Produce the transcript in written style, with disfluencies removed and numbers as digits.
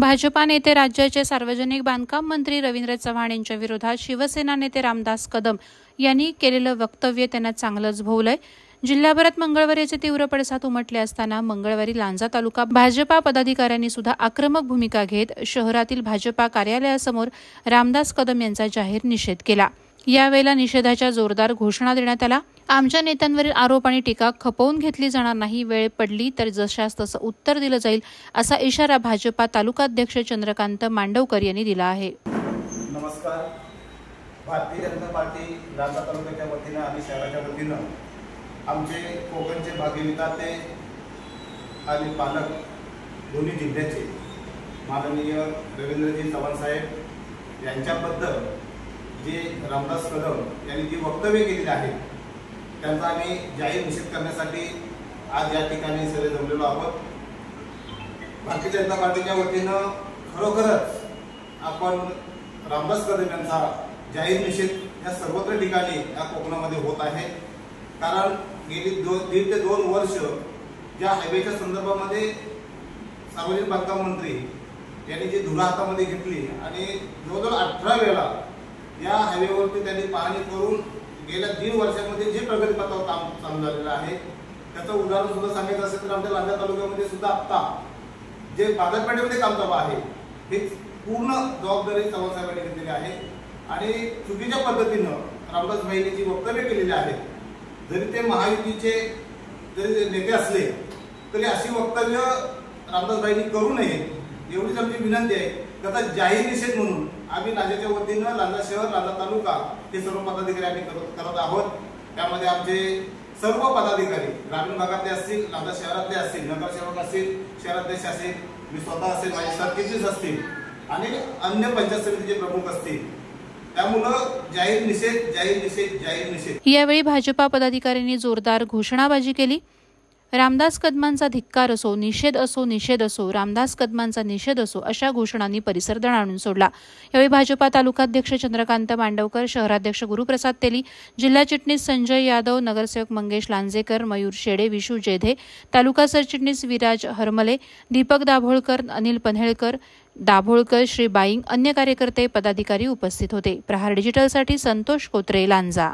भाजपा नेते राज्याचे सार्वजनिक बांधकाम मंत्री रवींद्र चव्हाण यांच्या विरोधात शिवसेना नेते रामदास कदम यांनी केलेलं वक्तव्य त्यांना चांगलंच भोवलंय। जिल्ह्याभरात मंगळवारी याचे तीव्र पडसाद उमटले असताना मंगळवारी लांजा तालुका भाजपा पदाधिकाऱ्यांनी सुद्धा आक्रमक भूमिका घेत शहरातील भाजपा कार्यालयासमोर रामदास कदम यांचा जाहीर निषेध केला। यावेळेला निषेधाच्या जोरदार घोषणा देण्यात आल्या। आमच्या नेत्यांवरील आरोप आणि टीका खपवून घेतली जाणार नाही, वेळ पडली तर जशास तसं उत्तर दिलं जाईल असा इशारा भाजपा तालुकाध्यक्ष चंद्रकांत मांडवकर यांनी दिला आहे। नमस्कार। भारतीय जनता पार्टी लांजा तालुक्याच्या वतीनं आणि शहराच्या वतीनं आमचे कोकणचे भाग्यविधाते आणि पालक दोन्ही जिल्ह्याचे माननीय रवींद्रजी चव्हाण साहेब यांच्याबद्दल जे रामदास कदम यांनी जी वक्तव्य केलेली आहेत त्यांचा आम्ही जाहीर निषेध करण्यासाठी आज या ठिकाणी सगळे जमलेलो आहोत। भारतीय जनता पार्टीच्या वतीनं खरोखरच आपण रामदास कदम यांचा जाहीर निषेध या सर्वत्र ठिकाणी या कोकणामध्ये होत आहे। कारण गेली 1.5 ते 2 वर्ष ज्या हायवेच्या संदर्भामध्ये सार्वजनिक बांधकाम मंत्री यांनी जी धुरा हातामध्ये घेतली आणि जवळजवळ 18 वेळा या हायवेवरती त्यांनी पाहणी करून गेल्या 1.5 वर्षामध्ये जे प्रगतीपथावर काम चालू झालेलं आहे त्याचं उदाहरण सुद्धा सांगायचं असेल तर आमच्या लांजा तालुक्यामध्ये सुद्धा आता जे बाजारपेठेमध्ये काम चालू आहे हे पूर्ण जबाबदारी चव्हाण साहेबांनी घेतलेली आहे। आणि चुकीच्या पद्धतीनं रामदास भाईंनी जी वक्तव्य केलेली आहेत, जरी ते महायुतीचे जरी नेते असले तरी अशी वक्तव्य रामदास भाईंनी करू नये एवढीच आमची विनंती आहे। त्याचा जाहीर निषेध म्हणून आम्ही लांजाच्या वतीनं लांजा शहर लांजा तालुका हे सर्व पदाधिकारी आम्ही करत आहोत। त्यामध्ये आमचे सर्व पदाधिकारी ग्रामीण भागातले असतील, लांजा शहरातले असतील, नगरसेवक असतील, शहराध्यक्ष असतील, मी स्वतः असेल, माझे सरचिटणीस असतील आणि अन्य पंचायत समितीचे प्रमुख असतील। त्यामुळं जाहीर निषेध जाहीर निषेध जाहीर निषेध। यावेळी भाजपा पदाधिकाऱ्यांनी जोरदार घोषणाबाजी केली। रामदास कदमांचा धिक्कार असो, निषेध असो, निषेध असो, रामदास कदमांचा निषेध असो अशा घोषणांनी परिसर दणाणून सोडला। यावेळी भाजपा तालुकाध्यक्ष चंद्रकांत मांडवकर, शहराध्यक्ष गुरुप्रसाद तेली, जिल्हा चिटणीस संजय यादव, नगरसेवक मंगेश लांजेकर, मयूर शेडे, विशू जेधे, तालुका सरचिटणीस विराज हरमले, दीपक दाभोळकर, अनिल पन्हेळकर, दाभोळकर, श्री बाईंग, अन्य कार्यकर्ते पदाधिकारी उपस्थित होते। प्रहार डिजिटलसाठी संतोष कोत्रे, लांजा।